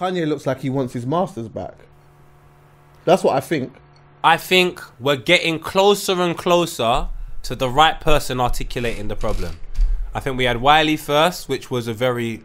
Kanye looks like he wants his masters back. That's what I think. I think we're getting closer and closer to the right person articulating the problem. I think we had Wiley first, which was a very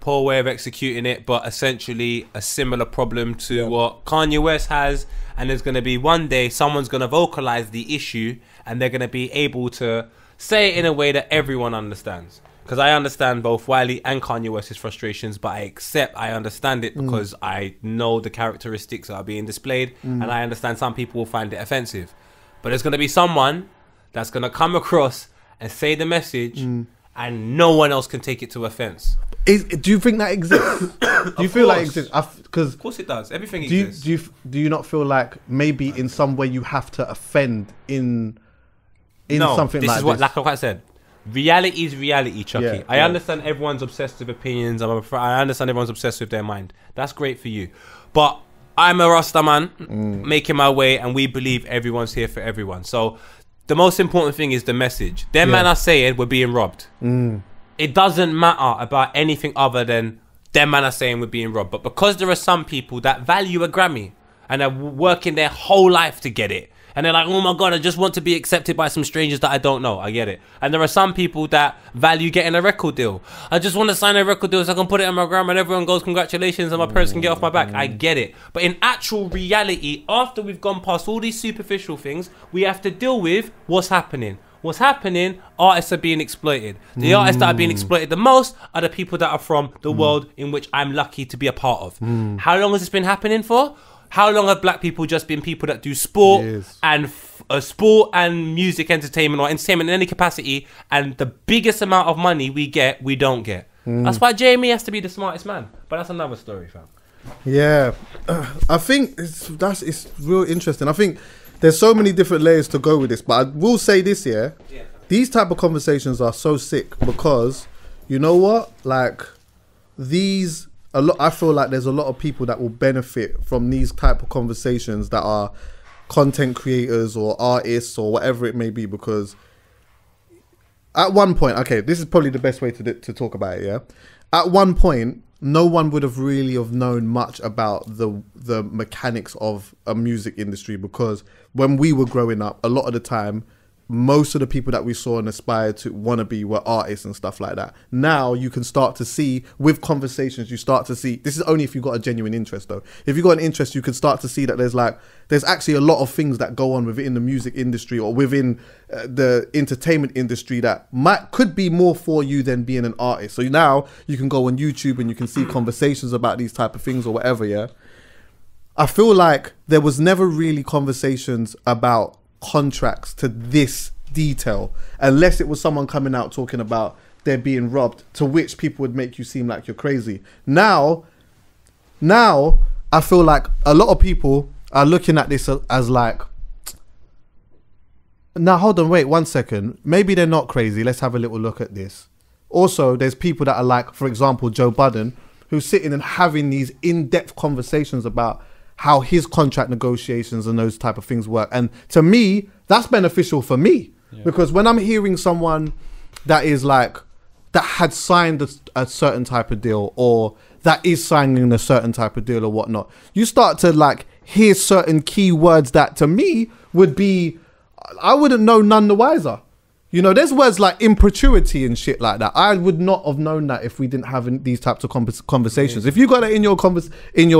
poor way of executing it, but essentially a similar problem to what Kanye West has. And there's going to be one day someone's going to vocalize the issue and they're going to be able to say it in a way that everyone understands. Because I understand both Wiley and Kanye West's frustrations, but I understand it because I know the characteristics that are being displayed, and I understand some people will find it offensive. But there's going to be someone that's going to come across and say the message, and no one else can take it to offense. Do you think that exists? Do you feel like it exists? Of course it does. Everything exists. Do you not feel like maybe in some way you have to offend in something like this? This is what, like I said, reality is reality, Chuckie. Yeah, I understand everyone's obsessed with opinions. I understand everyone's obsessed with their mind. That's great for you. But I'm a Rasta man making my way, and we believe everyone's here for everyone. So the most important thing is the message. Them man are saying we're being robbed. It doesn't matter about anything other than them man are saying we're being robbed. But because there are some people that value a Grammy and are working their whole life to get it, and they're like, oh my God, I just want to be accepted by some strangers that I don't know. I get it. And there are some people that value getting a record deal. I just want to sign a record deal so I can put it on my gram and everyone goes, congratulations, and my parents can get off my back. I get it. But in actual reality, after we've gone past all these superficial things, we have to deal with what's happening. What's happening, artists are being exploited. The artists that are being exploited the most are the people that are from the world in which I'm lucky to be a part of. How long has this been happening for? How long have black people just been people that do sport and sport and music entertainment or entertainment in any capacity, and the biggest amount of money we get, we don't get. That's why Jamie has to be the smartest man. But that's another story, fam. Yeah, I think it's real interesting. I think there's so many different layers to go with this, but I will say this, these type of conversations are so sick because, you know what, like I feel like there's a lot of people that will benefit from these type of conversations that are content creators or artists or whatever it may be, because at one point, okay, this is probably the best way to talk about it, at one point, no one would have really known much about the mechanics of a music industry, because when we were growing up, a lot of the time, most of the people that we saw and aspired to want to be were artists and stuff like that. Now you can start to see, with conversations, you start to see, this is only if you've got a genuine interest though. If you've got an interest, you can start to see that there's actually a lot of things that go on within the music industry or within the entertainment industry that could be more for you than being an artist. So now you can go on YouTube and you can see conversations about these type of things or whatever, I feel like there was never really conversations about contracts to this detail unless it was someone coming out talking about they're being robbed, to which people would make you seem like you're crazy. Now I feel like a lot of people are looking at this as like, now hold on, wait 1 second, maybe they're not crazy, let's have a little look at this. Also, there's people that are like, for example, Joe Budden, who's sitting and having these in-depth conversations about how his contract negotiations and those type of things work. And to me, that's beneficial for me. Because when I'm hearing someone that is like, that had signed a certain type of deal, or that is signing a certain type of deal or whatnot, you start to like hear certain key words that to me would be, I wouldn't know none the wiser. You know, there's words like imperpetuity and shit like that. I would not have known that if we didn't have these types of conversations. If you got it in your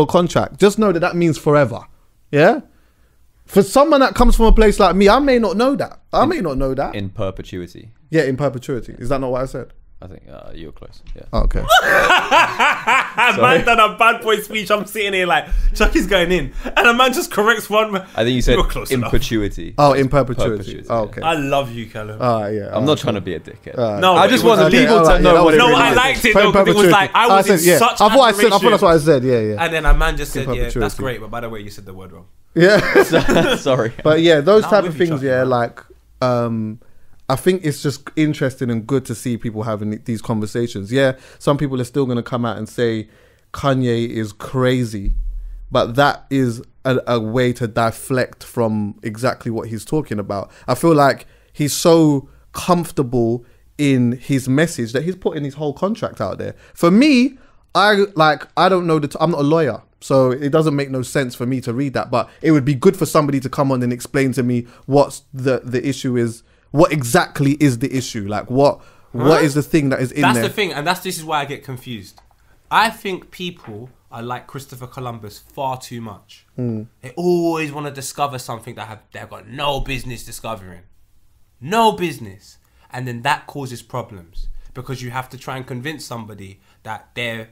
contract, just know that that means forever. Yeah. For someone that comes from a place like me, I may not know that. In perpetuity. Yeah, in perpetuity. Is that not what I said? I think you were close. Yeah. Oh, okay. Man done a bad boy speech. I'm sitting here like Chuckie's going in, and a man just corrects one. I think you said in perpetuity. Oh, in perpetuity. Oh, okay. I love you, CALUM. Yeah. I'm not trying to be a dickhead. No, I just want people to know what it really is. I liked it though, because it was like I was in such admiration. I thought that's what I said. Yeah. And then a man just said, "Yeah, that's great," but by the way, you said the word wrong. Yeah. Sorry. But yeah, those type of things. Yeah, like I think it's just interesting and good to see people having these conversations. Yeah, some people are still going to come out and say Kanye is crazy, but that is a way to deflect from exactly what he's talking about. I feel like he's so comfortable in his message that he's putting his whole contract out there. For me, I don't know I'm not a lawyer, so it doesn't make no sense for me to read that. But it would be good for somebody to come on and explain to me what's the issue is. What exactly is the issue? Like what is the thing that is in there? That's the thing, and this is why I get confused. I think people are like Christopher Columbus far too much. They always want to discover something that they've got no business discovering. No business. And then that causes problems because you have to try and convince somebody that they're...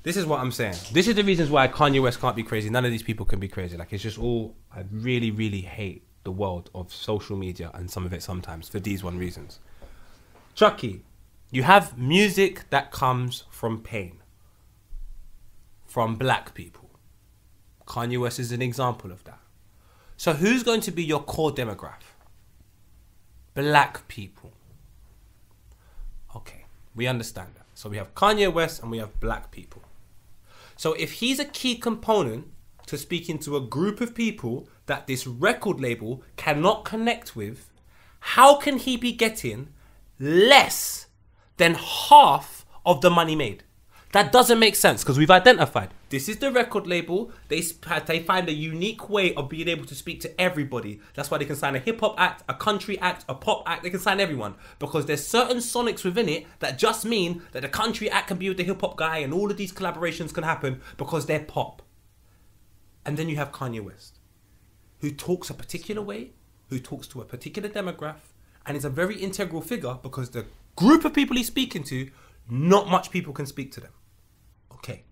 This is what I'm saying. This is the reasons why Kanye West can't be crazy. None of these people can be crazy. Like, it's just all... I really, really hate the world of social media and some of it sometimes for these one reasons. Chuckie, you have music that comes from pain. From black people. Kanye West is an example of that. So who's going to be your core demographic? Black people. Okay, we understand that. So we have Kanye West and we have black people. So if he's a key component to speaking to a group of people that this record label cannot connect with, how can he be getting less than half of the money made? That doesn't make sense because we've identified this is the record label. They find a unique way of being able to speak to everybody. That's why they can sign a hip hop act, a country act, a pop act. They can sign everyone because there's certain sonics within it that just mean that the country act can be with the hip hop guy and all of these collaborations can happen because they're pop. And then you have Kanye West, who talks a particular way, who talks to a particular demographic, and is a very integral figure because the group of people he's speaking to, not much people can speak to them. Okay.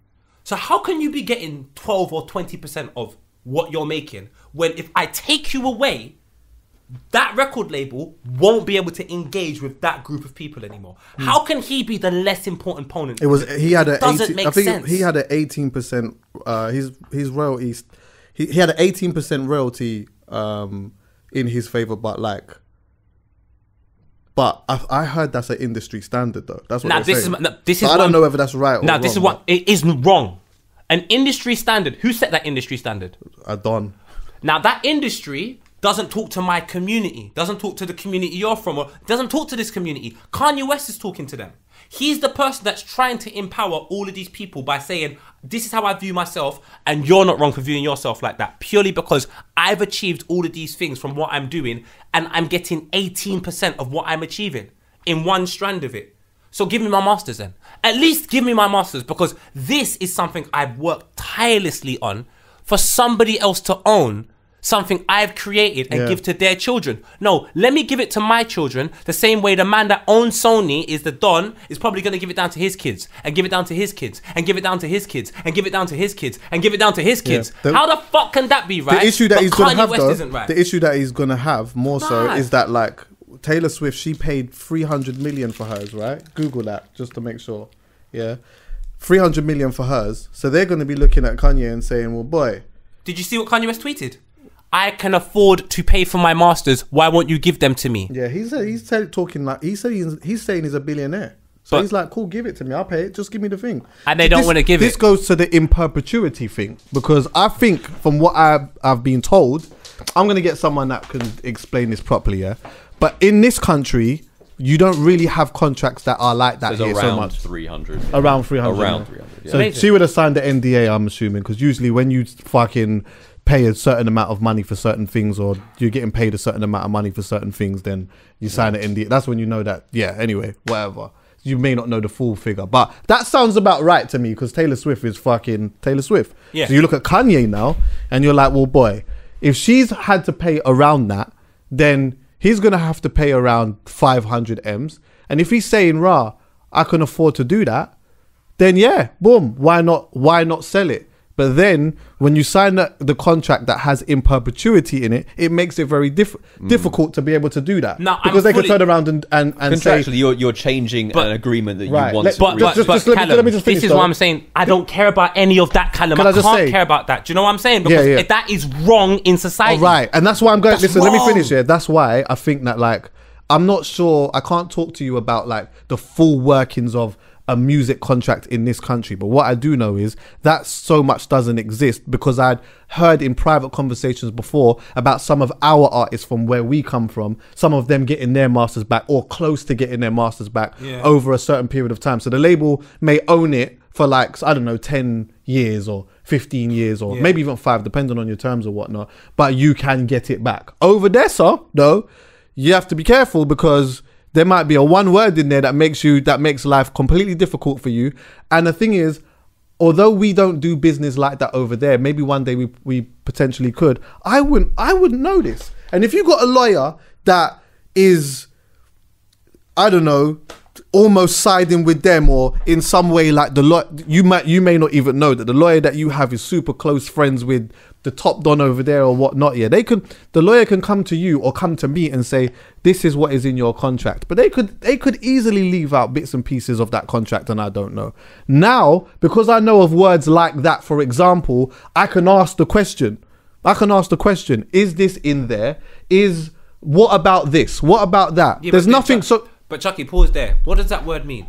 So how can you be getting 12 or 20% of what you're making when if I take you away, that record label won't be able to engage with that group of people anymore? How can he be the less important opponent? He had an 18, I think sense. He had an 18% his royalties. He had an 18% royalty in his favor, but I heard that's an industry standard though. That's what now, this saying. Is I don't know whether that's right or now, wrong. this is what it is wrong. An industry standard. Who set that industry standard? Don. Now that industry doesn't talk to my community, doesn't talk to the community you're from, or doesn't talk to this community. Kanye West is talking to them. He's the person that's trying to empower all of these people by saying, this is how I view myself, and you're not wrong for viewing yourself like that, purely because I've achieved all of these things from what I'm doing, and I'm getting 18% of what I'm achieving in one strand of it. So give me my masters then. At least give me my masters, because this is something I've worked tirelessly on for somebody else to own, something I've created and give to their children. No, let me give it to my children the same way the man that owns Sony is the Don is probably going to give it down to his kids and give it down to his kids and give it down to his kids and give it down to his kids and give it down to his kids. How the fuck can that be right? The issue that he's going to have right. The issue that he's going to have more so is that like Taylor Swift, she paid 300 million for hers, right? Google that just to make sure. Yeah. 300 million for hers. So they're going to be looking at Kanye and saying, well, boy. Did you see what Kanye West tweeted? I can afford to pay for my masters. Why won't you give them to me? Yeah, he's talking like he's saying he's a billionaire. So he's like, cool, give it to me. I'll pay it. Just give me the thing. And they don't want to give it. This goes to the in perpetuity thing because I think from what I've been told, I'm gonna get someone that can explain this properly. Yeah, but in this country, you don't really have contracts that are like that here so much. 300. Around 300. Around 300. Yeah. So she would have signed the NDA, I'm assuming, because usually when you fucking pay a certain amount of money for certain things, or you're getting paid a certain amount of money for certain things, then you sign an NDA. That's when you know that. Yeah. Anyway, whatever. You may not know the full figure, but that sounds about right to me because Taylor Swift is fucking Taylor Swift. Yeah. So you look at Kanye now, and you're like, well, boy, if she's had to pay around that, then he's gonna have to pay around 500 M's. And if he's saying, "Rah, I can afford to do that," then yeah, boom, why not? Why not sell it? But then when you sign the contract that has in perpetuity in it, it makes it very difficult to be able to do that. No, because they can turn around and contractually say, you're changing an agreement that you want. But let me just finish. This is what I'm saying. I don't care about any of that, Callum. I can't care about that. Do you know what I'm saying? Because that is wrong in society. Right, and that's why I'm going. Listen, let me finish here. That's why I think that like I'm not sure. I can't talk to you about like the full workings of a music contract in this country, but what I do know is that so much doesn't exist because I'd heard in private conversations before about some of our artists from where we come from, some of them getting their masters back or close to getting their masters back over a certain period of time. So the label may own it for like, I don't know, 10 years or 15 years or maybe even 5, depending on your terms or whatnot, but you can get it back. Over there, sir, though, you have to be careful because there might be a one word in there that makes life completely difficult for you. And the thing is, although we don't do business like that over there, maybe one day we potentially could. I wouldn't know this. And if you got a lawyer that is, I don't know, almost siding with them, or in some way like you may not even know that the lawyer that you have is super close friends with the top don over there or whatnot. Yeah, the lawyer can come to you or come to me and say, this is what is in your contract. But they could easily leave out bits and pieces of that contract, and I don't know. Now, because I know of words like that, for example, I can ask the question, is this in there? What about this? What about that? There's nothing. But Chuckie, pause there. What does that word mean?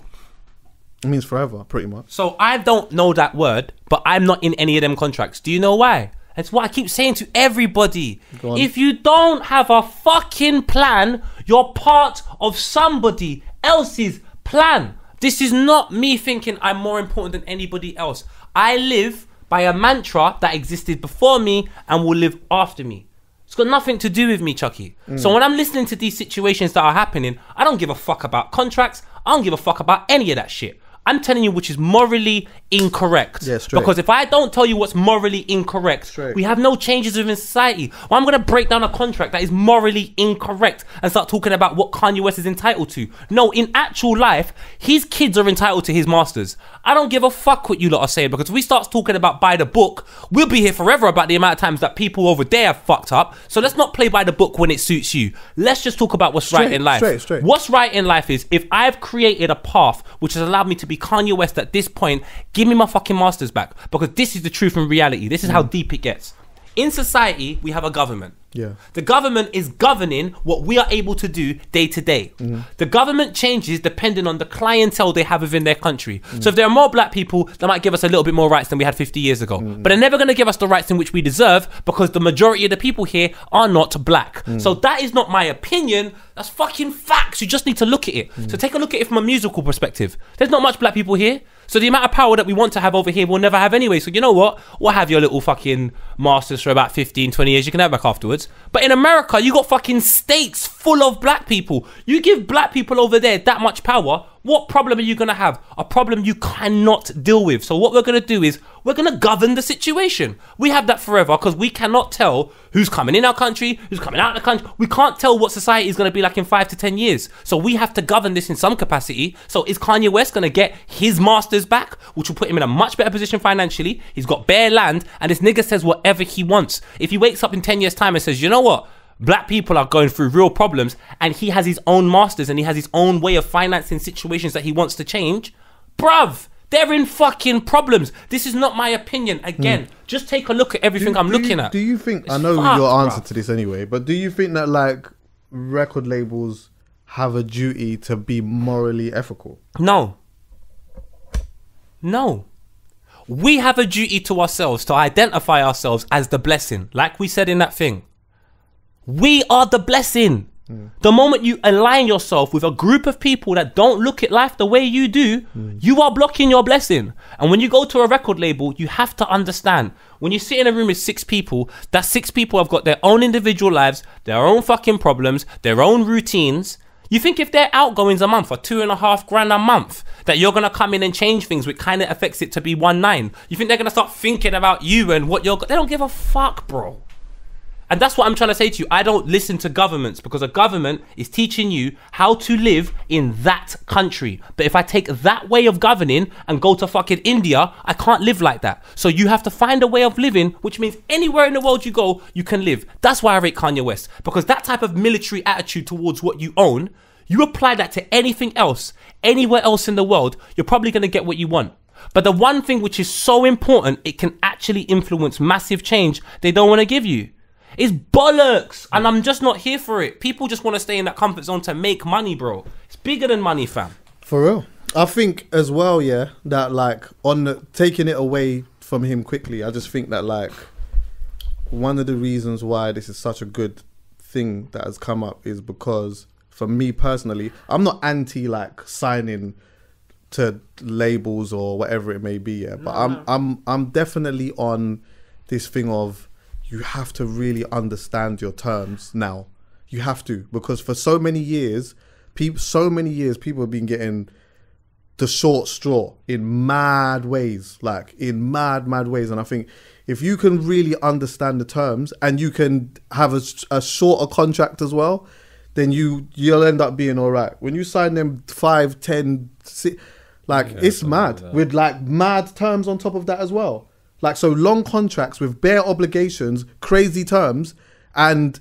It means forever, pretty much. So I don't know that word, but I'm not in any of them contracts. Do you know why? That's what I keep saying to everybody. If you don't have a fucking plan, you're part of somebody else's plan. This is not me thinking I'm more important than anybody else. I live by a mantra that existed before me and will live after me. It's got nothing to do with me, Chuckie. So when I'm listening to these situations that are happening, I don't give a fuck about contracts. I don't give a fuck about any of that shit. I'm telling you which is morally incorrect. Yeah, straight. Because if I don't tell you what's morally incorrect, we have no changes within society. Well, I'm going to break down a contract that is morally incorrect and start talking about what Kanye West is entitled to. No, in actual life, his kids are entitled to his masters. I don't give a fuck what you lot are saying, because if we start talking about by the book, we'll be here forever about the amount of times that people over there have fucked up. So let's not play by the book when it suits you. Let's just talk about what's right in life. Straight. What's right in life is, if I've created a path which has allowed me to be Kanye West at this point, give me my fucking masters back, because this is the truth and reality. This is how deep it gets. In society, we have a government. Yeah. The government is governing what we are able to do day to day. The government changes depending on the clientele they have within their country. So if there are more black people, they might give us a little bit more rights than we had 50 years ago. But they're never going to give us the rights in which we deserve, because the majority of the people here are not black. So that is not my opinion. That's fucking facts. You just need to look at it. So take a look at it from a musical perspective. There's not much black people here. So the amount of power that we want to have over here, we'll never have anyway. So you know what? We'll have your little fucking masters for about 15, 20 years. You can have back afterwards. But in America, you got fucking states full of black people. You give black people over there that much power, what problem are you going to have? A problem you cannot deal with. So what we're going to do is, we're going to govern the situation. We have that forever, because we cannot tell who's coming in our country, who's coming out of the country. We can't tell what society is going to be like in 5 to 10 years. So we have to govern this in some capacity. So is Kanye West going to get his masters back, which will put him in a much better position financially? He's got bare land, and this nigga says whatever he wants. If he wakes up in 10 years' time and says, you know what? Black people are going through real problems, and he has his own masters and he has his own way of financing situations that he wants to change, bruv, they're in fucking problems. This is not my opinion. Again, just take a look at everything I'm looking at. Do you think, I know your answer to this anyway, but do you think that like record labels have a duty to be morally ethical? No. We have a duty to ourselves to identify ourselves as the blessing. Like we said in that thing. We are the blessing. The moment you align yourself with a group of people that don't look at life the way you do, you are blocking your blessing. And when you go to a record label, you have to understand, when you sit in a room with 6 people, that 6 people have got their own individual lives, their own fucking problems, their own routines. You think if their outgoings a month are $2,500 a month, that you're going to come in and change things, which kind of affects it to be 1.9? You think they're going to start thinking about you and what you're... They don't give a fuck, bro. And that's what I'm trying to say to you. I don't listen to governments, because a government is teaching you how to live in that country. But if I take that way of governing and go to fucking India, I can't live like that. So you have to find a way of living, which means anywhere in the world you go, you can live. That's why I rate Kanye West, because that type of military attitude towards what you own, you apply that to anything else, anywhere else in the world, you're probably going to get what you want. But the one thing which is so important, it can actually influence massive change, they don't want to give you. It's bollocks, and I'm just not here for it. People just want to stay in that comfort zone to make money, bro. It's bigger than money, fam. For real. I think as well, yeah, that like taking it away from him quickly, I just think that like one of the reasons why this is such a good thing that has come up is because, for me personally, I'm not anti like signing to labels or whatever it may be. Yeah, but I'm definitely on this thing of you have to really understand your terms now. You have to, because for so many years people have been getting the short straw in mad ways, like in mad ways. And I think if you can really understand the terms and you can have a shorter contract as well, then you'll end up being all right. When you sign them 5, 10, 6, like it's mad with like mad terms on top of that as well. Like, so long contracts with bare obligations, crazy terms, and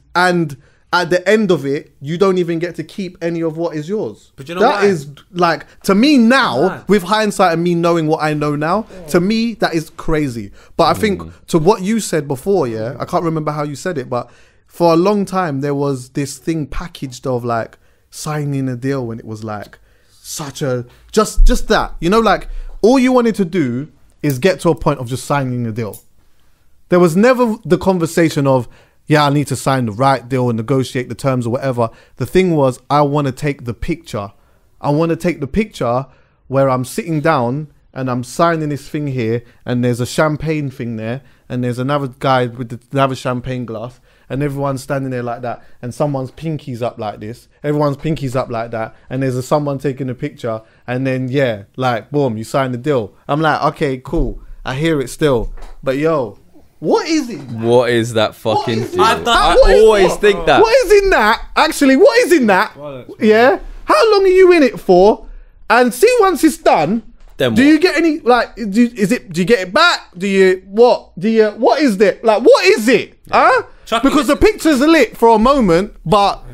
at the end of it, you don't even get to keep any of what is yours. But you know that is like, to me now, with hindsight and me knowing what I know now, to me that is crazy. But I think to what you said before, yeah, I can't remember how you said it, but for a long time there was this thing packaged of like signing a deal when it was like such a just that, you know, like all you wanted to do is get to a point of just signing a deal. There was never the conversation of, yeah, I need to sign the right deal and negotiate the terms or whatever. The thing was, I want to take the picture. I want to take the picture where I'm sitting down and I'm signing this thing here, and there's a champagne thing there, and there's another guy with another champagne glass, and everyone's standing there like that, and someone's pinky's up like this, everyone's pinky's up like that, and there's someone taking a picture, and then, yeah, like, boom, you sign the deal. I'm like, okay, cool. I hear it still. But, yo, what is it? What is that fucking thing? I always think that. What is in that? Actually, what is in that? Yeah? How long are you in it for? And see, once it's done, then do you get any, like, do you get it back? What is it? Like, what is it? Huh? Chuckie, because the pictures are lit for a moment, but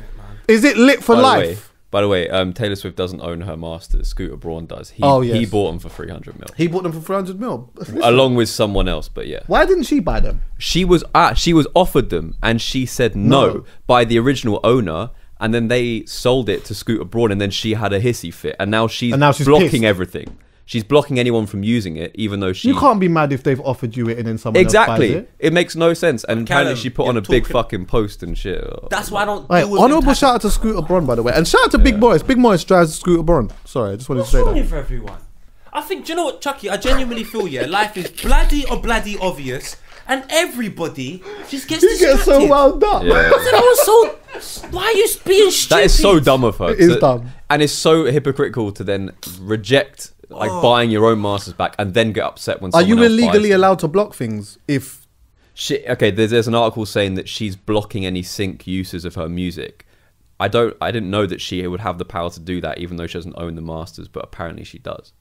is it lit for life? By the way, Taylor Swift doesn't own her masters. Scooter Braun does. He bought them for 300 mil. He bought them for 300 mil, along with someone else. But yeah, why didn't she buy them? She was offered them, and she said no by the original owner. And then they sold it to Scooter Braun, and then she had a hissy fit, and now she's blocking pissed. Everything. She's blocking anyone from using it, even though she... You can't be mad if they've offered you it and then someone else buys it. It makes no sense. And apparently she put on a big fucking post and shit. That's why I don't... Honourable shout out to Scooter Braun, by the way. And shout out to Big Moist. Big Moist drives Scooter Braun. Sorry, I just wanted to say that. What's wrong with everyone? I think, do you know what, Chuckie? I genuinely feel, life is bloody obvious, and everybody just gets distracted. You get so wound up. Yeah. I said, I was so... Why are you being stupid? That is so dumb of her. It is dumb. And it's so hypocritical to then reject... Like buying your own masters back and then get upset when someone else buys them. Are you illegally allowed to block things if... Okay, there's an article saying that she's blocking any sync uses of her music. I didn't know that she would have the power to do that, even though she doesn't own the masters, but apparently she does.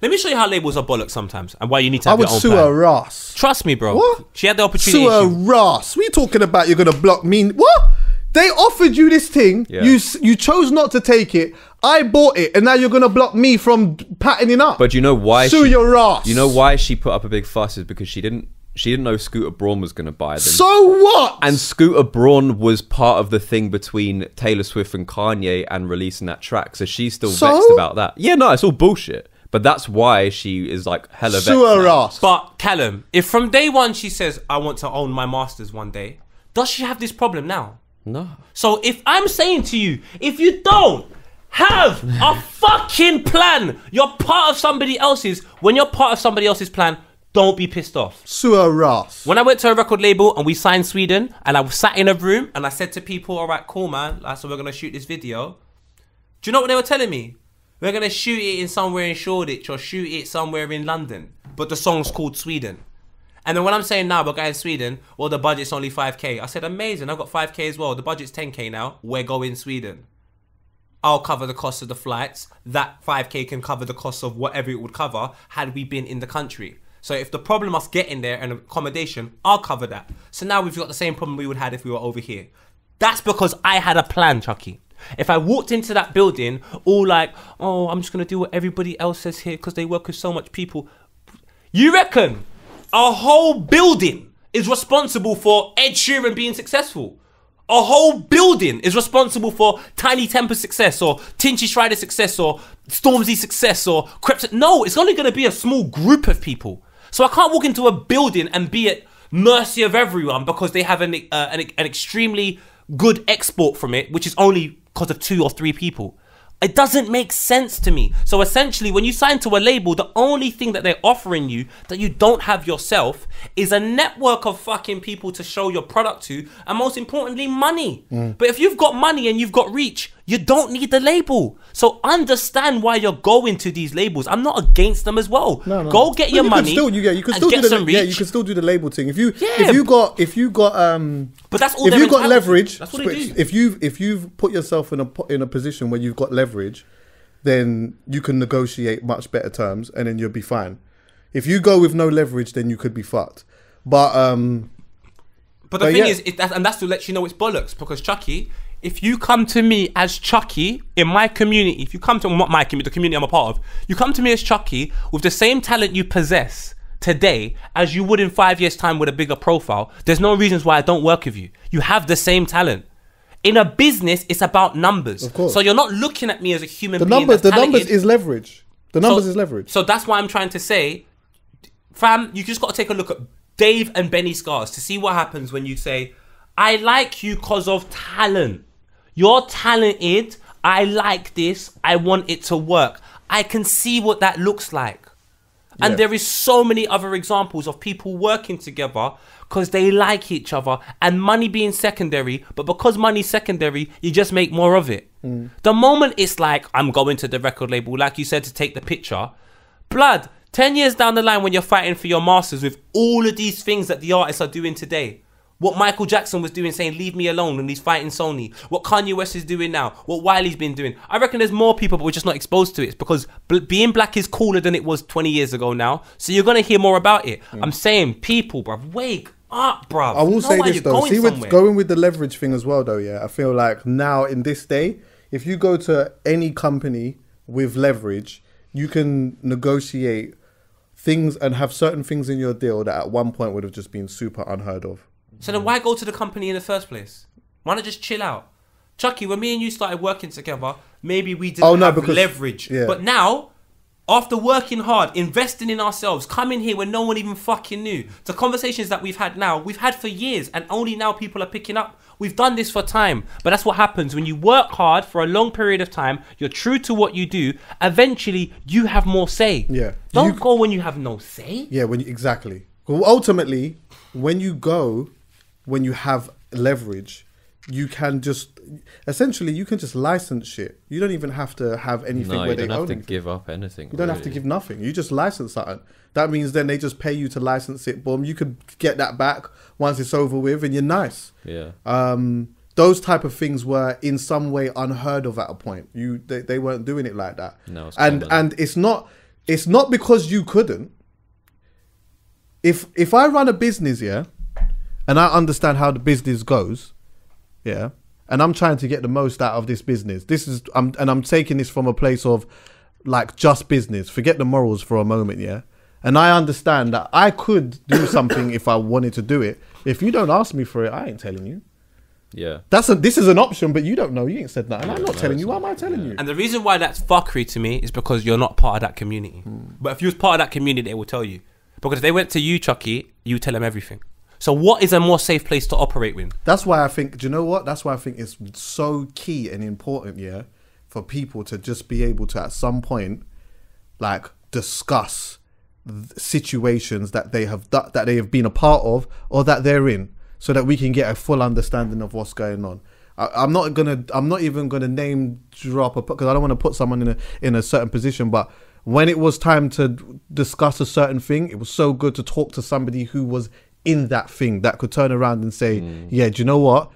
Let me show you how labels are bollocks sometimes and why you need to have your own I would sue her ass. Trust me, bro. What? She had the opportunity. Sue her ass. What are you talking about? You're going to block me? What? They offered you this thing. Yeah. You chose not to take it. I bought it, and now you're gonna block me from patterning up. But you know why? Sue your ass. You know why she put up a big fuss is because she didn't know Scooter Braun was gonna buy them. So what? And Scooter Braun was part of the thing between Taylor Swift and Kanye and releasing that track, so she's still vexed about that. Yeah, no, it's all bullshit. But that's why she is like hella vexed. Sue her ass. But Callum, if from day one she says I want to own my masters one day, does she have this problem now? No. So if I'm saying to you, if you don't have a fucking plan, you're part of somebody else's. When you're part of somebody else's plan, don't be pissed off. Sue her ass. When I went to a record label and we signed Sweden, and I sat in a room and I said to people, all right, cool, man, so we're going to shoot this video. Do you know what they were telling me? We're going to shoot it in somewhere in Shoreditch or shoot it somewhere in London. But the song's called Sweden. And then when I'm saying now, we're going to Sweden, well, the budget's only 5k. I said, amazing, I've got 5k as well. The budget's 10k now. We're going Sweden. I'll cover the cost of the flights. That 5k can cover the cost of whatever it would cover had we been in the country. So if the problem of getting there and accommodation, I'll cover that. So now we've got the same problem we would have if we were over here. That's because I had a plan, Chuckie. If I walked into that building all like, oh, I'm just going to do what everybody else says here because they work with so much people. You reckon a whole building is responsible for Ed Sheeran being successful? A whole building is responsible for Tiny Temper's success or Tinchy Strider's success or Stormzy's success or Kreps. No, it's only going to be a small group of people. So I can't walk into a building and be at mercy of everyone because they have an extremely good export from it, which is only because of 2 or 3 people. It doesn't make sense to me. So essentially, when you sign to a label, the only thing that they're offering you that you don't have yourself is a network of fucking people to show your product to, and most importantly, money. But if you've got money and you've got reach, you don't need the label. So understand why you're going to these labels. I'm not against them as well. No. Go get your money. You can still do the label thing. If you got but that's all. If you got leverage, that's what they do. If you've put yourself in a position where you've got leverage, then you can negotiate much better terms, and then you'll be fine. If you go with no leverage, then you could be fucked. But the thing is, and that's to let you know it's bollocks, because Chuckie, if you come to me as Chuckie in my community, if you come to my community, the community I'm a part of, you come to me as Chuckie with the same talent you possess today as you would in 5 years' time with a bigger profile, there's no reasons why I don't work with you. You have the same talent. In a business, it's about numbers. Of course. So you're not looking at me as a human being. The numbers is leverage. So that's why I'm trying to say, fam, you just got to take a look at Dave and Benny Scars to see what happens when you say, I like you because of talent. You're talented. I like this. I want it to work. I can see what that looks like. And there is so many other examples of people working together because they like each other, and money being secondary. But because money's secondary, you just make more of it. The moment it's like, I'm going to the record label, like you said, to take the picture. Blood, 10 years down the line when you're fighting for your masters with all of these things that the artists are doing today. What Michael Jackson was doing, saying, leave me alone, and he's fighting Sony. What Kanye West is doing now. What Wiley's been doing. I reckon there's more people, but we're just not exposed to it. It's because being black is cooler than it was 20 years ago now. So you're going to hear more about it. I'm saying, people, bruv, wake up, bruv. I will say this, though. See, with going with the leverage thing as well, though, yeah, I feel like now, in this day, if you go to any company with leverage, you can negotiate things and have certain things in your deal that at one point would have just been super unheard of. So then why go to the company in the first place? Why not just chill out? Chuckie, when me and you started working together, maybe we didn't have leverage. Yeah. But now, after working hard, investing in ourselves, coming here when no one even fucking knew, the conversations that we've had now, we've had for years, and only now people are picking up. We've done this for time. But that's what happens when you work hard for a long period of time, you're true to what you do, eventually you have more say. Yeah. Don't go when you have no say. Yeah, exactly. Well, ultimately, when you have leverage, you can just license shit. You don't even have to have anything where they own it. You don't have to give up anything. You don't have to give nothing. You just license something. That means then they just pay you to license it. Boom, you could get that back once it's over with, and you're nice. Yeah. Those type of things were in some way unheard of at a point. They weren't doing it like that. No. And it's not because you couldn't. If I run a business, yeah, and I understand how the business goes, yeah, and I'm trying to get the most out of this business. I'm taking this from a place of like just business. Forget the morals for a moment, yeah. And I understand that I could do something if I wanted to do it. If you don't ask me for it, I ain't telling you. Yeah. This is an option, but you don't know. You ain't said nothing. I'm not telling you. Why am I telling you? And the reason why that's fuckery to me is because you're not part of that community. But if you was part of that community, they will tell you. Because if they went to you, Chuckie, you tell them everything. So what is a more safe place to operate with? That's why I think, do you know what? That's why I think it's so key and important, yeah, for people to just be able to, at some point, like, discuss situations that they have been a part of or that they're in, so that we can get a full understanding of what's going on. I'm not even gonna name drop because I don't want to put someone in a certain position, but when it was time to discuss a certain thing, it was so good to talk to somebody who was in that thing that could turn around and say, yeah, do you know what?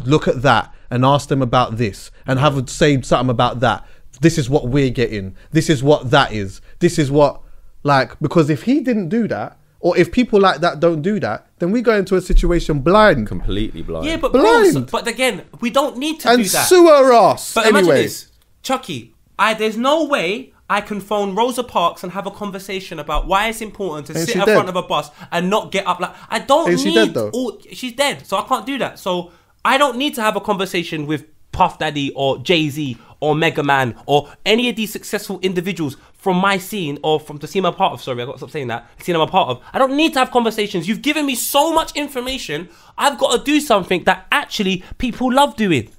Look at that and ask them about this and have them say something about that. This is what we're getting. This is what that is. This is what, like, because if he didn't do that, or if people like that don't do that, then we go into a situation blind. Completely blind. Yeah, but blind. But again, we don't need to do that. And sue her ass. But imagine this, Chuckie, there's no way I can phone Rosa Parks and have a conversation about why it's important to sit in front of a bus and not get up. Like, I don't need... Is she dead, though? She's dead, so I can't do that. So I don't need to have a conversation with Puff Daddy or Jay-Z or Mega Man or any of these successful individuals from my scene or from the scene I'm a part of. Sorry, I got to stop saying that. The scene I'm a part of. I don't need to have conversations. You've given me so much information. I've got to do something that actually people love doing.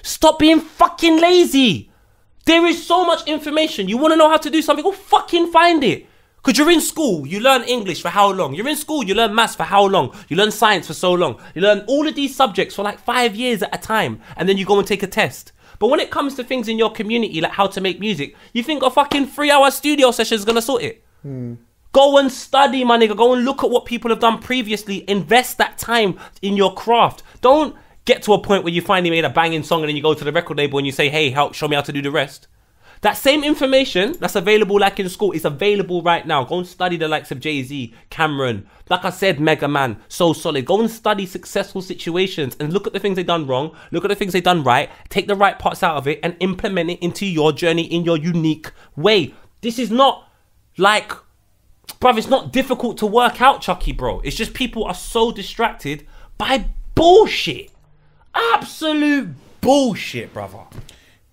Stop being fucking lazy. There is so much information. You want to know how to do something? Go fucking find it. Because you're in school, you learn English for how long? You're in school, you learn maths for how long? You learn science for so long. You learn all of these subjects for like 5 years at a time. And then you go and take a test. But when it comes to things in your community, like how to make music, you think a fucking 3-hour studio session is going to sort it? Go and study, my nigga. Go and look at what people have done previously. Invest that time in your craft. Don't get to a point where you finally made a banging song and then you go to the record label and you say, hey, help, show me how to do the rest. That same information that's available like in school is available right now. Go and study the likes of Jay-Z, Cameron, like I said, Mega Man, So Solid. Go and study successful situations and look at the things they've done wrong, look at the things they've done right, take the right parts out of it and implement it into your journey in your unique way. This is not like, bruv, it's not difficult to work out, Chuckie, bro. It's just people are so distracted by bullshit. Absolute bullshit, brother.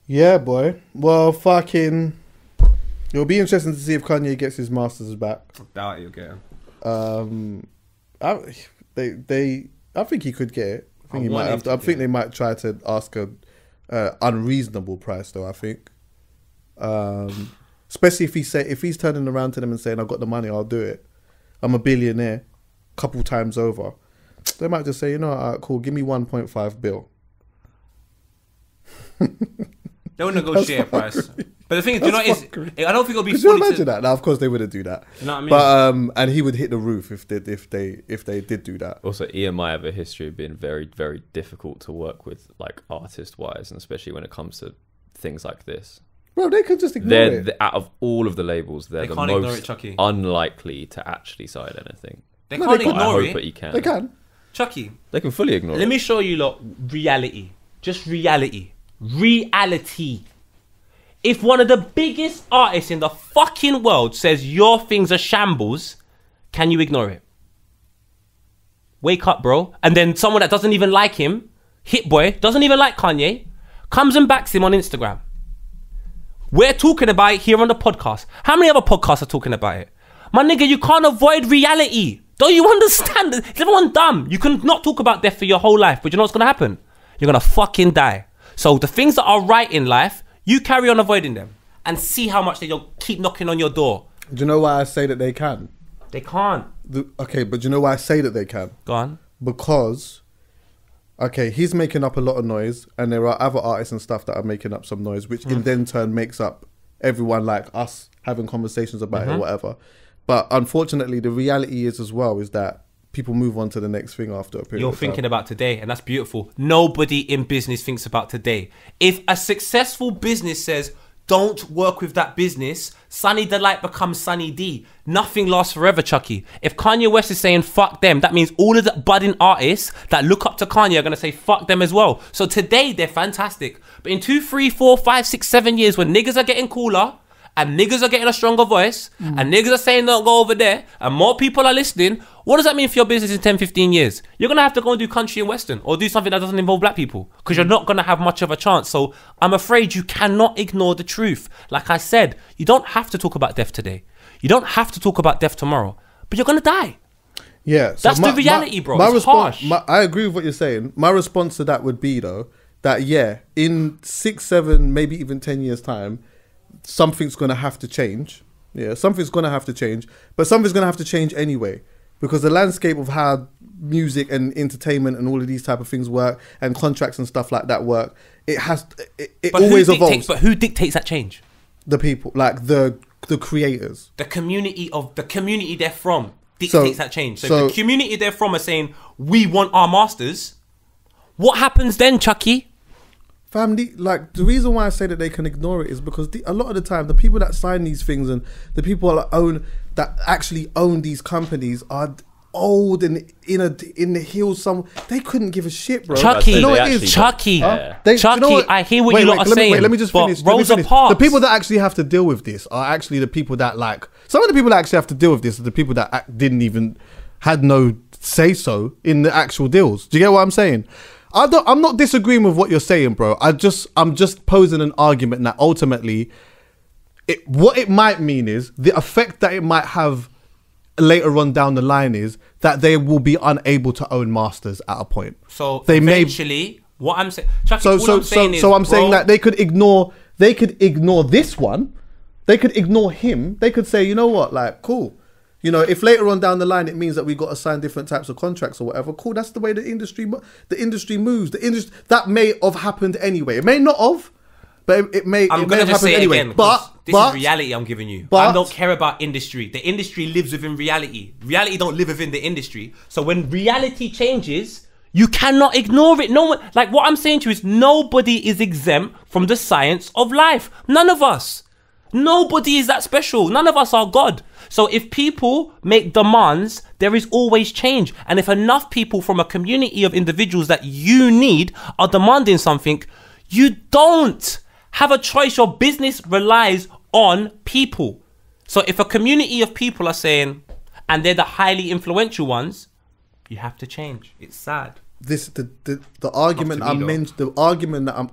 Yeah, boy. Well, fucking... It'll be interesting to see if Kanye gets his masters back. I doubt he'll get him. I think he could get it. I think he might have to. I think they might try to ask a unreasonable price, though. I think, especially if he's turning around to them and saying, "I've got the money, I'll do it. I'm a billionaire, couple times over." They might just say, "You know, all right, cool. Give me 1.5 bill." They would negotiate a price. But the thing is, I don't think it'll be. Could you imagine that? Now, of course, they wouldn't do that. You know what I mean? But and he would hit the roof if they did do that. Also, EMI have a history of being very, very difficult to work with, like artist wise, and especially when it comes to things like this. Bro, they could just ignore it. Out of all of the labels, they're the most unlikely to actually sign anything. They can't ignore it. But you can. They can. Chuckie, they can fully ignore it. Let me show you lot reality. Just reality. Reality. If one of the biggest artists in the fucking world says your things are shambles, can you ignore it? Wake up, bro. And then someone that doesn't even like him, Hit Boy, doesn't even like Kanye, comes and backs him on Instagram. We're talking about it here on the podcast. How many other podcasts are talking about it? My nigga, you can't avoid reality. Don't you understand? Is everyone dumb? You can not talk about death for your whole life, but you know what's going to happen? You're going to fucking die. So the things that are right in life, you carry on avoiding them and see how much they'll keep knocking on your door. Do you know why I say that they can? They can't. Okay, but do you know why I say that they can? Go on. Because, okay, he's making up a lot of noise and there are other artists and stuff that are making up some noise, which in then turn makes up everyone like us having conversations about it or whatever. But unfortunately, the reality is as well is that people move on to the next thing after a period You're of time. thinking about today, and that's beautiful. Nobody in business thinks about today. If a successful business says, don't work with that business, Sunny Delight becomes Sunny D. Nothing lasts forever, Chuckie. If Kanye West is saying fuck them, that means all of the budding artists that look up to Kanye are going to say fuck them as well. So today, they're fantastic. But in 2, 3, 4, 5, 6, 7 years, when niggas are getting cooler, and niggas are getting a stronger voice, and niggas are saying don't go over there, and more people are listening, what does that mean for your business in 10, 15 years? You're going to have to go and do country and western, or do something that doesn't involve black people, because you're not going to have much of a chance. So I'm afraid you cannot ignore the truth. Like I said, you don't have to talk about death today. You don't have to talk about death tomorrow, but you're going to die. Yeah. So that's the reality, bro. It's harsh. I agree with what you're saying. My response to that would be, though, that yeah, in 6, 7, maybe even 10 years' time, something's going to have to change. Yeah, something's going to have to change. But something's going to have to change anyway. Because the landscape of how music and entertainment and all of these type of things work and contracts and stuff like that work, it always evolves. But who dictates that change? The people, like the creators. The community they're from dictates that change. So the community they're from are saying, we want our masters. What happens then, Chuckie? Family, like the reason why I say that they can ignore it is because a lot of the time the people that sign these things and the people that actually own these companies are old and in the hills. They couldn't give a shit, bro. Chuckie, you know what it is? Chuckie, Chuckie. You know what? I hear what you lot are saying. Let me just finish. Rosa Parks. The people that actually have to deal with this are actually the people that some of the people that actually have to deal with this are the people that had no say so in the actual deals. Do you get what I'm saying? I'm not disagreeing with what you're saying, bro. I'm just posing an argument that ultimately, what it might mean is the effect that it might have later on down the line is that they will be unable to own masters at a point. So eventually, what I'm saying, Chuckie, I'm saying that they could ignore they could ignore this one. They could ignore him. They could say, you know what, like, cool. You know, if later on down the line it means that we got to sign different types of contracts or whatever, cool. That's the way the industry moves. The industry that may have happened anyway. It may not have, but it may. I'm going to just say it again. But this is reality I'm giving you. I don't care about industry. The industry lives within reality. Reality don't live within the industry. So when reality changes, you cannot ignore it. No one, like what I'm saying to you is, nobody is exempt from the science of life. None of us. Nobody is that special. None of us are God. So if people make demands, there is always change. And if enough people from a community of individuals that you need are demanding something, you don't have a choice. Your business relies on people. So if a community of people are saying, and they're the highly influential ones, you have to change. It's sad. The argument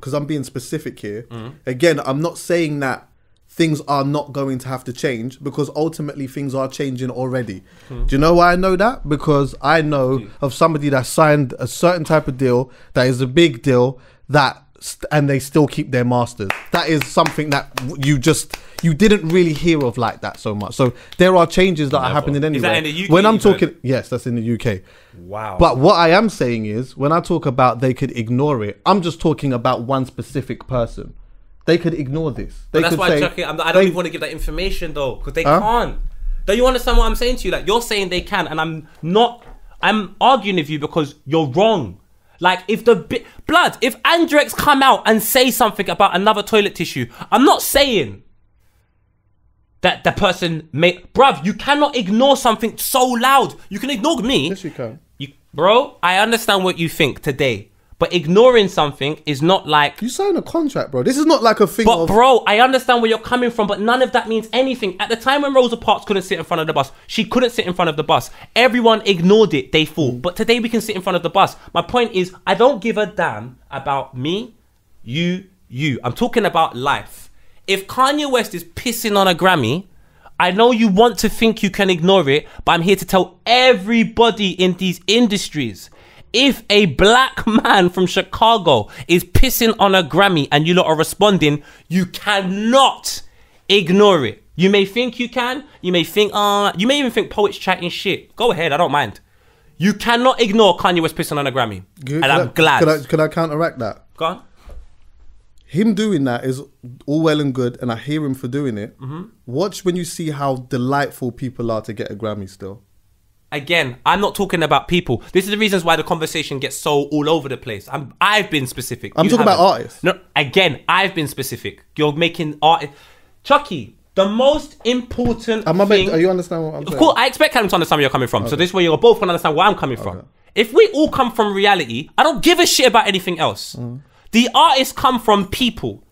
because I'm being specific here. Again, I'm not saying that things are not going to have to change, because ultimately things are changing already. Do you know why I know that? Because I know of somebody that signed a certain type of deal that is a big deal and they still keep their masters. That is something that you didn't really hear of like that so much. So there are changes that are happening anyway. Is that in the UK? When I'm talking, yes, that's in the UK. Wow. But what I am saying is, when I talk about they could ignore it, I'm just talking about one specific person. They could ignore this. But that's why, Chuckie, I don't even want to give that information though, because they can't. Don't you understand what I'm saying to you? Like, you're saying they can, and I'm arguing with you because you're wrong. Like, if if Andrex come out and say something about another toilet tissue, I'm not saying that the person bruv, you cannot ignore something so loud. You can ignore me. Yes, you can. Bro, I understand what you think today. But ignoring something is not like... You sign a contract, bro. This is not like a thing But bro, I understand where you're coming from, but none of that means anything. At the time when Rosa Parks couldn't sit in front of the bus, she couldn't sit in front of the bus. Everyone ignored it, they thought. But today we can sit in front of the bus. My point is, I don't give a damn about me, you. I'm talking about life. If Kanye West is pissing on a Grammy, I know you want to think you can ignore it, but I'm here to tell everybody in these industries, if a black man from Chicago is pissing on a Grammy and you lot are responding, you cannot ignore it. You may think you can. You may think, you may even think poets chatting shit. Go ahead, I don't mind. You cannot ignore Kanye West pissing on a Grammy. And I'm glad. Can I counteract that? Go on. Him doing that is all well and good, and I hear him for doing it. Watch when you see how delightful people are to get a Grammy still. Again, I'm not talking about people. This is the reasons why the conversation gets so all over the place. I've been specific. I'm talking about artists. No, again, I've been specific. You're making art. Chuckie, the most important thing... Are you understand what I'm saying? Of course, I expect Callum to understand where you're coming from. Okay. So this way you're both going to understand where I'm coming from. If we all come from reality, I don't give a shit about anything else. The artists come from people.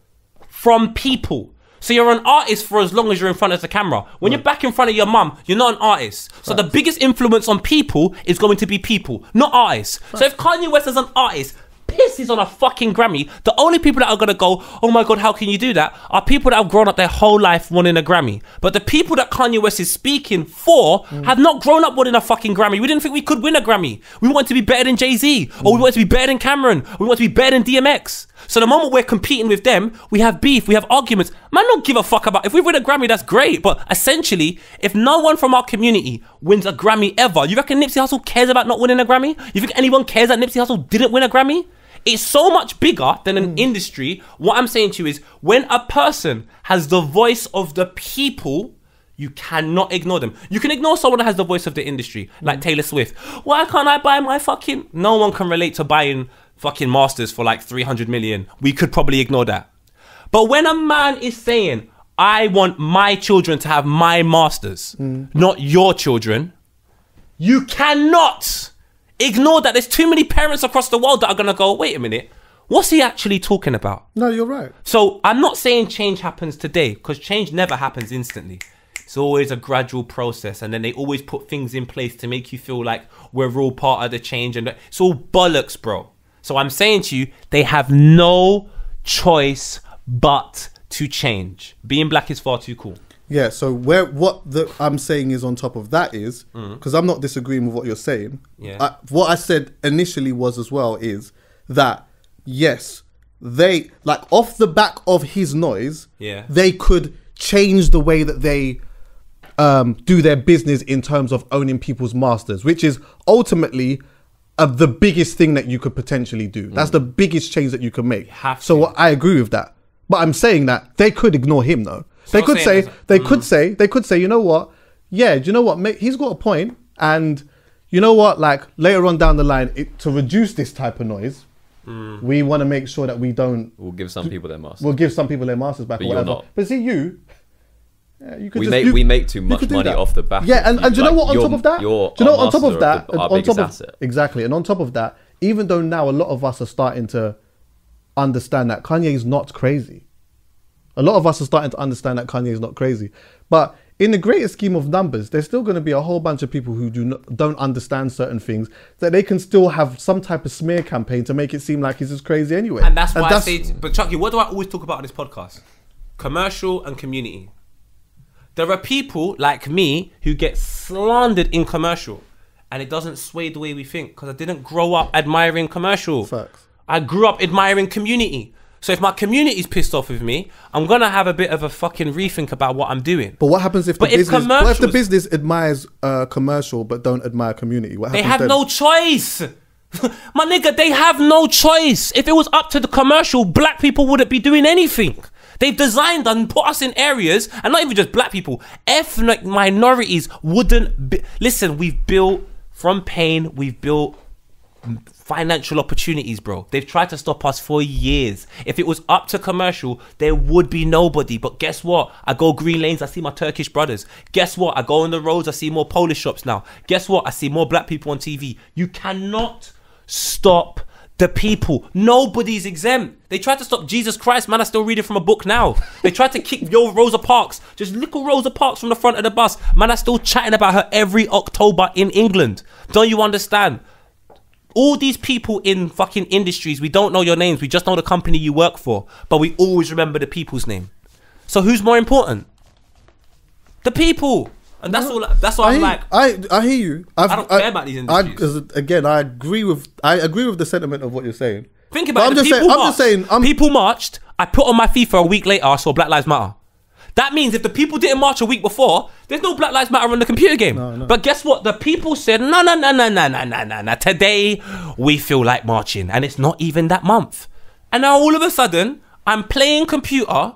From people. So you're an artist for as long as you're in front of the camera. When you're back in front of your mum, you're not an artist. So the biggest influence on people is going to be people, not artists. So if Kanye West is an artist, pisses on a fucking Grammy, the only people that are going to go, oh my God, how can you do that? Are people that have grown up their whole life wanting a Grammy. But the people that Kanye West is speaking for have not grown up wanting a fucking Grammy. We didn't think we could win a Grammy. We wanted to be better than Jay-Z, or we wanted to be better than Cameron, or we wanted to be better than DMX. So the moment we're competing with them, we have beef, we have arguments. Man, don't give a fuck about... If we win a Grammy, that's great. But essentially, if no one from our community wins a Grammy ever, you reckon Nipsey Hussle cares about not winning a Grammy? You think anyone cares that Nipsey Hussle didn't win a Grammy? It's so much bigger than an industry. What I'm saying to you is, when a person has the voice of the people, you cannot ignore them. You can ignore someone that has the voice of the industry, like Taylor Swift. Why can't I buy my fucking... No one can relate to buying fucking masters for like 300 million. We could probably ignore that. But when a man is saying, I want my children to have my masters, not your children, you cannot ignore that. There's too many parents across the world that are going to go, wait a minute, what's he actually talking about? No, you're right. So I'm not saying change happens today, because change never happens instantly. It's always a gradual process, and then they always put things in place to make you feel like we're all part of the change, and it's all bollocks, bro. So I'm saying to you, they have no choice but to change. Being black is far too cool. Yeah, so I'm saying is on top of that is, because I'm not disagreeing with what you're saying. Yeah. What I said initially was as well is that, yes, they, like, off the back of his noise, Yeah. they could change the way that they do their business in terms of owning people's masters, which is ultimately the biggest thing that you could potentially do. That's the biggest change that you can make. So I agree with that. But I'm saying that they could ignore him though. They could say, you know what? Yeah, do you know what? Mate, he's got a point. And you know what? Like later on down the line, to reduce this type of noise, we want to make sure that we don't. We'll give some people their masters. We'll give some people their masters back, But or whatever. you're not. But see, you could we make too much money off the back. Yeah, and do you know what? On top of that, do you know on top of that, our biggest asset. Exactly, and on top of that, even though now a lot of us are starting to understand that Kanye is not crazy. A lot of us are starting to understand that Kanye is not crazy, but in the greater scheme of numbers, there's still going to be a whole bunch of people who don't understand certain things, that they can still have some type of smear campaign to make it seem like he's just crazy anyway. And that's why I say, but Chuckie, what do I always talk about on this podcast? Commercial and community. There are people like me who get slandered in commercial, and it doesn't sway the way we think, because I didn't grow up admiring commercial. Facts. I grew up admiring community. So if my community's pissed off with me, I'm gonna have a bit of a fucking rethink about what I'm doing. But what happens if the business admires commercial but don't admire community? What happens? They have no choice. My nigga, they have no choice. If it was up to the commercial, black people wouldn't be doing anything. They've designed and put us in areas, and not even just black people, ethnic minorities wouldn't be. Listen, we've built from pain, we've built financial opportunities, bro. They've tried to stop us for years. If it was up to commercial, there would be nobody. But guess what? I go green lanes, I see my Turkish brothers. Guess what? I go on the roads, I see more Polish shops now. Guess what? I see more black people on TV. You cannot stop the people. Nobody's exempt. They tried to stop Jesus Christ, man. I still read it from a book now. They tried to kick Rosa Parks, just little Rosa Parks from the front of the bus. Man, I'm still chatting about her every October in England. Don't you understand? All these people in fucking industries, we don't know your names. We just know the company you work for. But we always remember the people's name. So who's more important? The people. And that's all. That's what I'm like. I hear you. I don't care about these industries. Again, I agree with the sentiment of what you're saying. Think about it. People marched. I put on my FIFA a week later. I saw Black Lives Matter. That means if the people didn't march a week before, there's no Black Lives Matter on the computer game. No. But guess what? The people said, no. Today, we feel like marching. And it's not even that month. And now all of a sudden, I'm playing computer.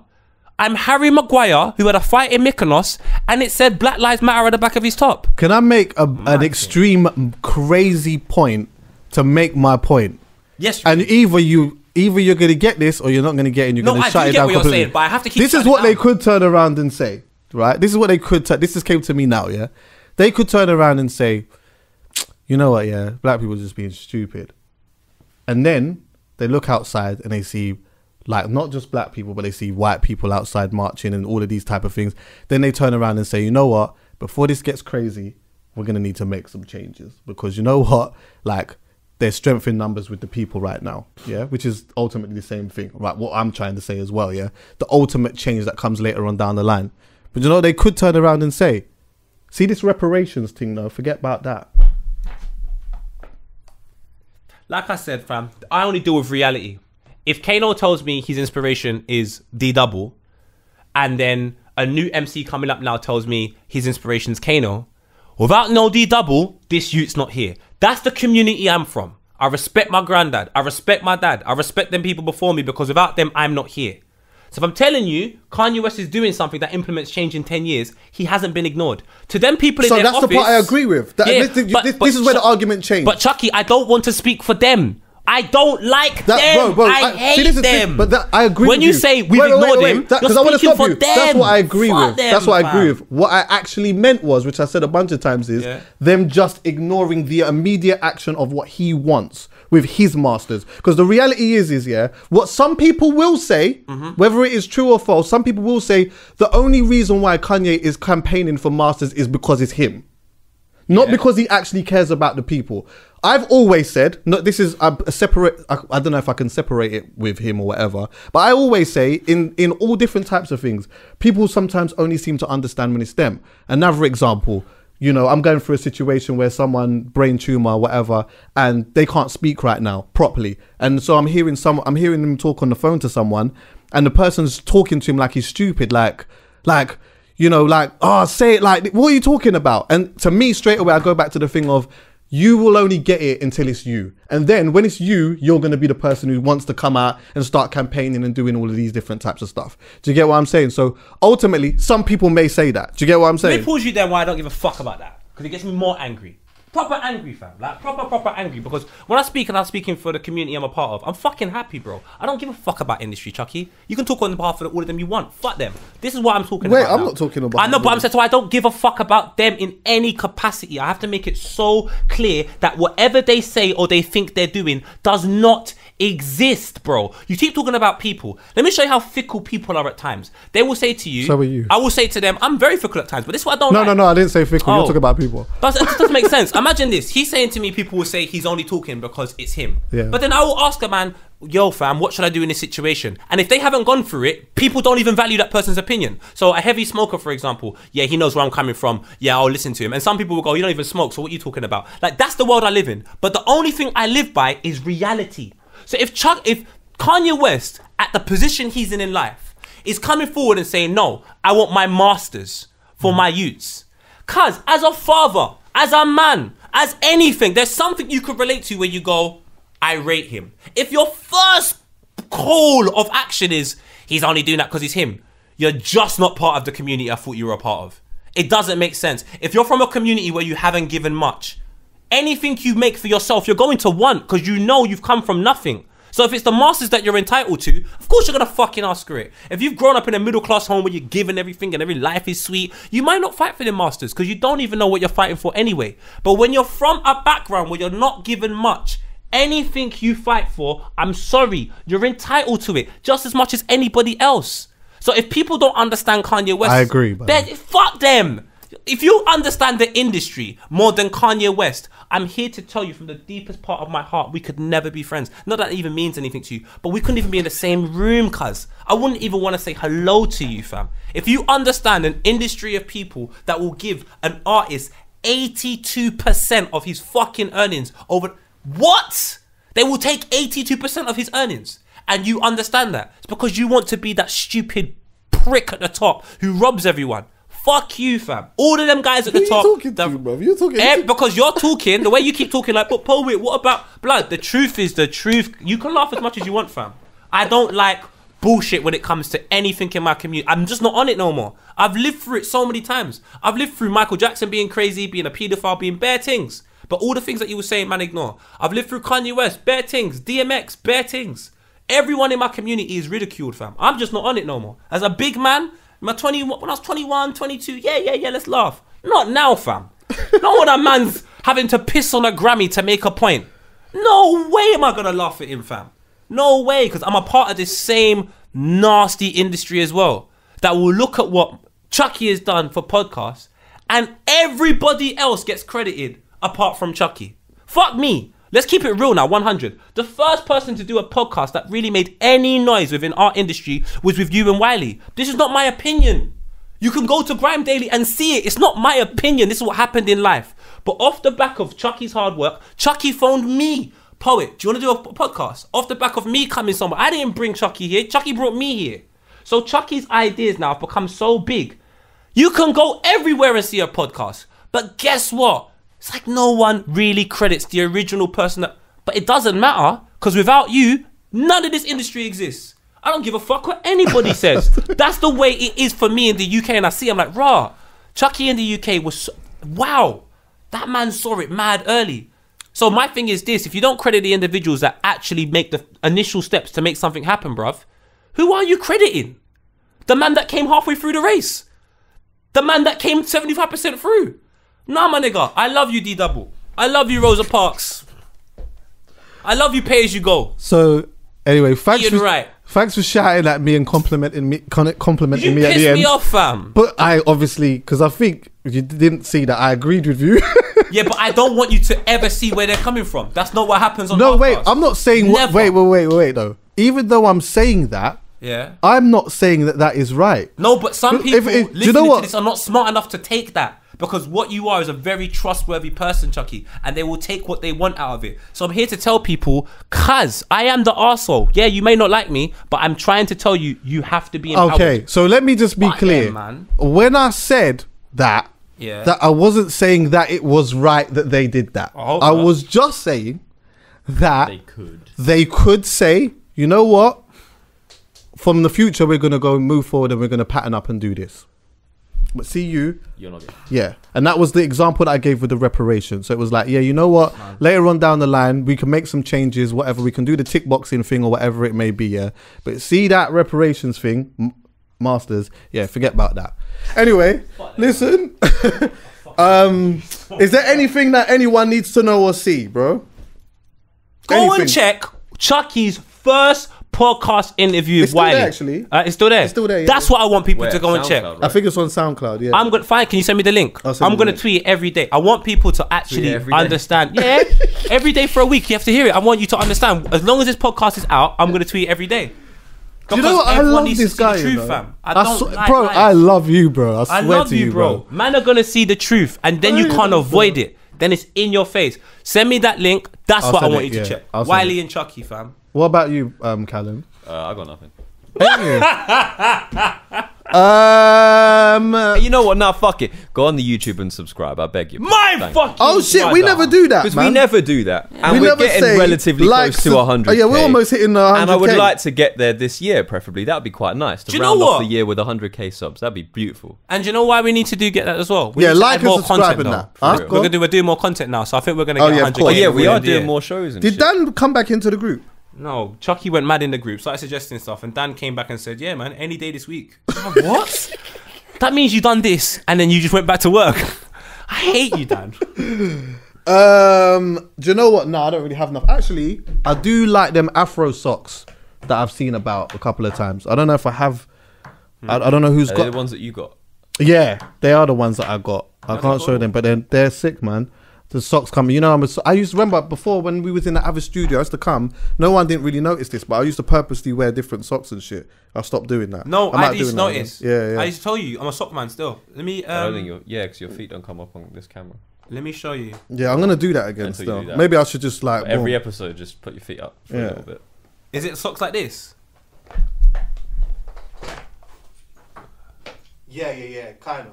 I'm Harry Maguire, who had a fight in Mykonos, and it said Black Lives Matter at the back of his top. Can I make an extreme crazy point to make my point? Yes. And either you're going to get this or you're not going to get it, and you're going to shut it down completely. What you're saying, but I have to keep this is what they could turn around and say, right? This is what they could. This just came to me now, yeah? They could turn around and say, you know what, yeah, black people are just being stupid. And then they look outside and they see, like, not just black people, but they see white people outside marching and all of these type of things. Then they turn around and say, you know what, before this gets crazy, we're going to need to make some changes. Because you know what, like, there's strength in numbers with the people right now, yeah, which is ultimately the same thing, right? What I'm trying to say as well, yeah, the ultimate change that comes later on down the line. But you know, they could turn around and say, see this reparations thing, though, forget about that. Like I said, fam, I only deal with reality. If Kano tells me his inspiration is D-Double, and then a new MC coming up now tells me his inspiration is Kano, without no D-Double, this youth's not here. That's the community I'm from. I respect my granddad. I respect my dad. I respect them people before me, because without them, I'm not here. So if I'm telling you, Kanye West is doing something that implements change in 10 years, he hasn't been ignored. To them people in their office... So that's the part I agree with. This is where the argument changed. But Chuckie, I don't want to speak for them. I don't like them. Bro, I hate them. But I agree with you. When you say we've ignored them, you're speaking for them. That's what I agree with. That's what I agree with. What I actually meant was, which I said a bunch of times, is them just ignoring the immediate action of what he wants with his masters. Because the reality is what some people will say, whether it is true or false, some people will say the only reason why Kanye is campaigning for masters is because it's him. Not because he actually cares about the people. I've always said, no, this is a separate, I don't know if I can separate it with him or whatever, but I always say in all different types of things, people sometimes only seem to understand when it's them. Another example, you know, I'm going through a situation where someone brain tumor or whatever, and they can't speak right now properly. And so I'm hearing them talk on the phone to someone, and the person's talking to him like he's stupid, like, you know, like, oh, say it, like, what are you talking about? And to me, straight away, I go back to the thing of, you will only get it until it's you. And then when it's you, you're going to be the person who wants to come out and start campaigning and doing all of these different types of stuff. Do you get what I'm saying? So ultimately, some people may say that. Do you get what I'm saying? Let me pause you there why I don't give a fuck about that. Because it gets me more angry. Proper angry, fam. Like, proper angry. Because when I speak and I'm speaking for the community I'm a part of, I'm fucking happy, bro. I don't give a fuck about industry, Chuckie. You can talk on behalf of all of them you want. Fuck them. This is what I'm talking about. Wait, I'm not talking about... I know, but I'm saying, so I don't give a fuck about them in any capacity. I have to make it so clear that whatever they say or they think they're doing does not exist, bro. You keep talking about people. Let me show you how fickle people are at times. They will say to you... So are you. I will say to them, I'm very fickle at times, but this is what I don't like. No, I didn't say fickle. You're talking about people. But it doesn't make sense. Imagine this. He's saying to me, people will say he's only talking because it's him. Yeah. But then I will ask a man, yo fam, what should I do in this situation? And if they haven't gone through it, people don't even value that person's opinion. So a heavy smoker, for example, yeah, he knows where I'm coming from. Yeah, I'll listen to him. And some people will go, you don't even smoke, so what are you talking about? Like, that's the world I live in. But the only thing I live by is reality. So if Kanye West, at the position he's in life, is coming forward and saying, no, I want my masters for my youths. Cause as a father, as a man, as anything, there's something you could relate to where you go, I rate him. If your first call of action is, he's only doing that because he's him, you're just not part of the community I thought you were a part of. It doesn't make sense. If you're from a community where you haven't given much, anything you make for yourself, you're going to want because you know you've come from nothing. So if it's the masters that you're entitled to, of course you're going to fucking ask for it. If you've grown up in a middle class home where you're given everything and every life is sweet, you might not fight for the masters because you don't even know what you're fighting for anyway. But when you're from a background where you're not given much, anything you fight for, I'm sorry, you're entitled to it just as much as anybody else. So if people don't understand Kanye West, I agree. Fuck them. If you understand the industry more than Kanye West, I'm here to tell you from the deepest part of my heart, we could never be friends. Not that it even means anything to you, but we couldn't even be in the same room, cuz. I wouldn't even want to say hello to you, fam. If you understand an industry of people that will give an artist 82% of his fucking earnings over... What? They will take 82% of his earnings. And you understand that. It's because you want to be that stupid prick at the top who robs everyone. Fuck you, fam. All of them guys at the top. You're talking. Because you're talking, the way you keep talking like, but poet, what about blood? The truth is the truth. You can laugh as much as you want, fam. I don't like bullshit when it comes to anything in my community. I'm just not on it no more. I've lived through it so many times. I've lived through Michael Jackson being crazy, being a paedophile, being bare things. But all the things that you were saying, man, ignore. I've lived through Kanye West, bare things. DMX, bare things. Everyone in my community is ridiculed, fam. I'm just not on it no more. As a big man, when I was 21, 22, yeah, let's laugh. Not now, fam. Not when a man's having to piss on a Grammy to make a point. No way am I going to laugh at him, fam. No way, because I'm a part of this same nasty industry as well that will look at what Chuckie has done for podcasts and everybody else gets credited apart from Chuckie. Fuck me. Let's keep it real now, 100. The first person to do a podcast that really made any noise within our industry was with you and Wiley. This is not my opinion. You can go to Grime Daily and see it. It's not my opinion. This is what happened in life. But off the back of Chuckie's hard work, Chuckie phoned me. Poet, do you want to do a podcast? Off the back of me coming somewhere. I didn't bring Chuckie here. Chuckie brought me here. So Chuckie's ideas now have become so big. You can go everywhere and see a podcast. But guess what? It's like no one really credits the original person that... But it doesn't matter, because without you, none of this industry exists. I don't give a fuck what anybody says. That's the way it is for me in the UK, and I see, I'm like, rah. Chuckie in the UK was... wow. That man saw it mad early. So my thing is this, if you don't credit the individuals that actually make the initial steps to make something happen, bruv, who are you crediting? The man that came halfway through the race? The man that came 75% through? Nah, my nigga, I love you, D-Double. I love you, Rosa Parks. I love you, Pay As You Go. So, anyway, thanks for shouting at me and complimenting me at the end. You pissed me off, fam. But I obviously, because I think you didn't see that I agreed with you. Yeah, but I don't want you to ever see where they're coming from. That's not what happens on No, Halfcast. wait, I'm not saying... Wait, though. Even though I'm saying that, yeah, I'm not saying that that is right. No, but some people listening to this are not smart enough to take that. because what you are is a very trustworthy person, Chuckie, and they will take what they want out of it. So I'm here to tell people, cuz I am the arsehole. Yeah, you may not like me, but I'm trying to tell you, you have to be empowered. Okay, so let me just be clear. Yeah, man. When I said that, that I wasn't saying that it was right that they did that. I was just saying that they could say, you know what? From the future, we're going to go move forward and we're going to pattern up and do this. But see you're not good. Yeah. And that was the example that I gave with the reparations. So it was like, yeah, you know what? Later on down the line, we can make some changes, whatever. We can do the tick boxing thing or whatever it may be, yeah. But see that reparations thing, Masters, yeah, forget about that. Anyway, listen. Is there anything that anyone needs to know or see, bro? Go and check Chuckie's first podcast interview with Wiley. Actually, it's still there. It's still there. Yeah, That's what I want people to go and check. Right? I think it's on SoundCloud. Yeah, I'm gonna find. Can you send me the link? I'm gonna tweet it every day. I want people to actually understand. Yeah, every day for a week. You have to hear it. I want you to understand. As long as this podcast is out, I'm gonna tweet it every day. Do you know what? I love this guy, you know? I love you, bro. I swear to you, bro. Man are gonna see the truth, and then you can't avoid it. Then it's in your face. Send me that link. That's what I want you to check. Wiley and Chuckie, fam. What about you, Callum? I got nothing. You know what? Nah, fuck it. Go on the YouTube and subscribe. I beg you. Oh shit, we never do that, man. We never do that, and we're getting relatively close to 100. Oh yeah, we're almost hitting 100. And I would like to get there this year, preferably. That'd be quite nice to round off the year with 100k subs. That'd be beautiful. And you know why we need to get that as well? Yeah, like and subscribe and that. We're doing more content now, so I think we're gonna get 100k. Oh yeah, we are doing more shows. Did Dan come back into the group? No, Chuckie went mad in the group, started suggesting stuff, and Dan came back and said, yeah, man, any day this week. Like, what? That means you done this, and then you just went back to work. I hate you, Dan. Do you know what? No, I don't really have enough. Actually, I do like them Afro socks that I've seen about a couple of times. I don't know if I have. I don't know who's got the ones that you got. Yeah, they are the ones that I got. I can't show them, but they're sick, man. The socks coming, you know. I used to remember before when we was in the other studio. I used to come. No one didn't really notice this, but I used to purposely wear different socks and shit. I stopped doing that. No, I used to notice. Yeah. I used to tell you, I'm a sock man still. Let me. I don't think because your feet don't come up on this camera. Let me show you. Yeah, I'm gonna do that again. Still, maybe I should just like every episode, just put your feet up for a little bit. Is it socks like this? Yeah, kind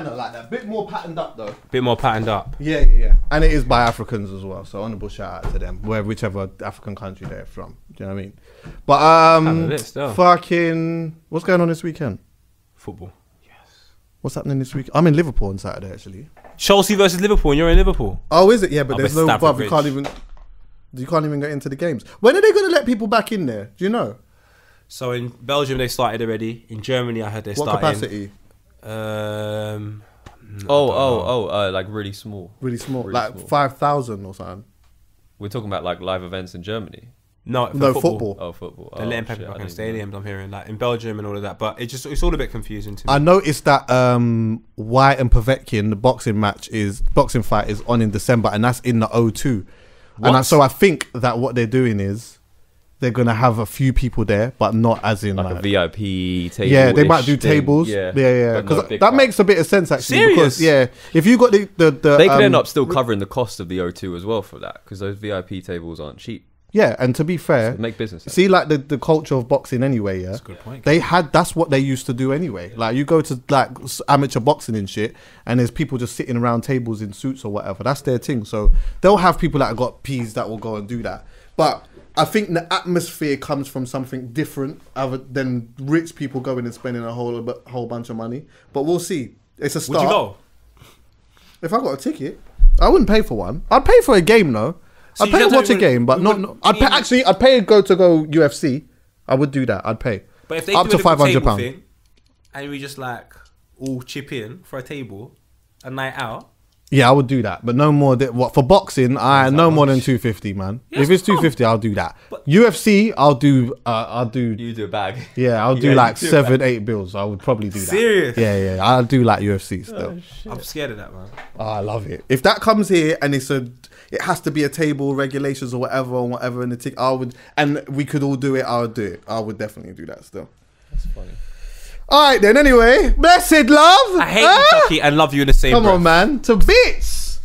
of like that. Bit more patterned up though. Bit more patterned up. Yeah. And it is by Africans as well. So honourable shout out to them, whichever African country they're from. Do you know what I mean? But fucking, what's going on this weekend? Football. Yes. What's happening this week? I'm in Liverpool on Saturday actually. Chelsea versus Liverpool, and you're in Liverpool. Oh, is it? Yeah, but there's no pub. You can't even get into the games. When are they going to let people back in there? Do you know? So in Belgium they started already. In Germany I heard they're starting. What capacity? Like really small. Really small, like 5,000 or something. We're talking about like live events in Germany. No, football. Oh, football. They're letting people back in stadiums. I'm hearing like in Belgium and all of that, but it's all a bit confusing to me. I noticed that White and Povetkin, the boxing fight is on in December, and that's in the O2. What? And so I think that what they're doing is they're gonna have a few people there, but not as in like a VIP table. Yeah, they might do tables. Yeah. Because that makes a bit of sense actually. Serious? Because if you got the they could end up still covering the cost of the O2 as well for that, because those VIP tables aren't cheap. Yeah, and to be fair, so make business. See, like the culture of boxing anyway. Yeah, that's a good point. That's what they used to do anyway. Like you go to like amateur boxing and shit, and there's people just sitting around tables in suits or whatever. That's their thing. So they'll have people that have got P's that will go and do that. But I think the atmosphere comes from something different other than rich people going and spending a whole bunch of money. But we'll see. It's a start. Would you go? If I got a ticket, I wouldn't pay for one. I'd pay for a game though. So I'd pay to watch a game, but not. I'd pay to go UFC. I would do that. I'd pay. But if they up to £500, and we just like all chip in for a table, a night out. Yeah, I would do that, but no more. For boxing, no more than 250, man. Yeah, if it's 250, I'll do that. But UFC, I'll do. You do a bag. Yeah, I'll do like 7-8 bills. I would probably do that. Serious? Yeah. I'll do like UFC still. Oh, I'm scared of that, man. Oh, I love it. If that comes here and it has to be a table, regulations or whatever in the ticket, and we could all do it. I would do it. I would definitely do that still. That's funny. All right then. Anyway, blessed love. I hate you, Chuckie, and love you in the same breath. Come on, man. To bits.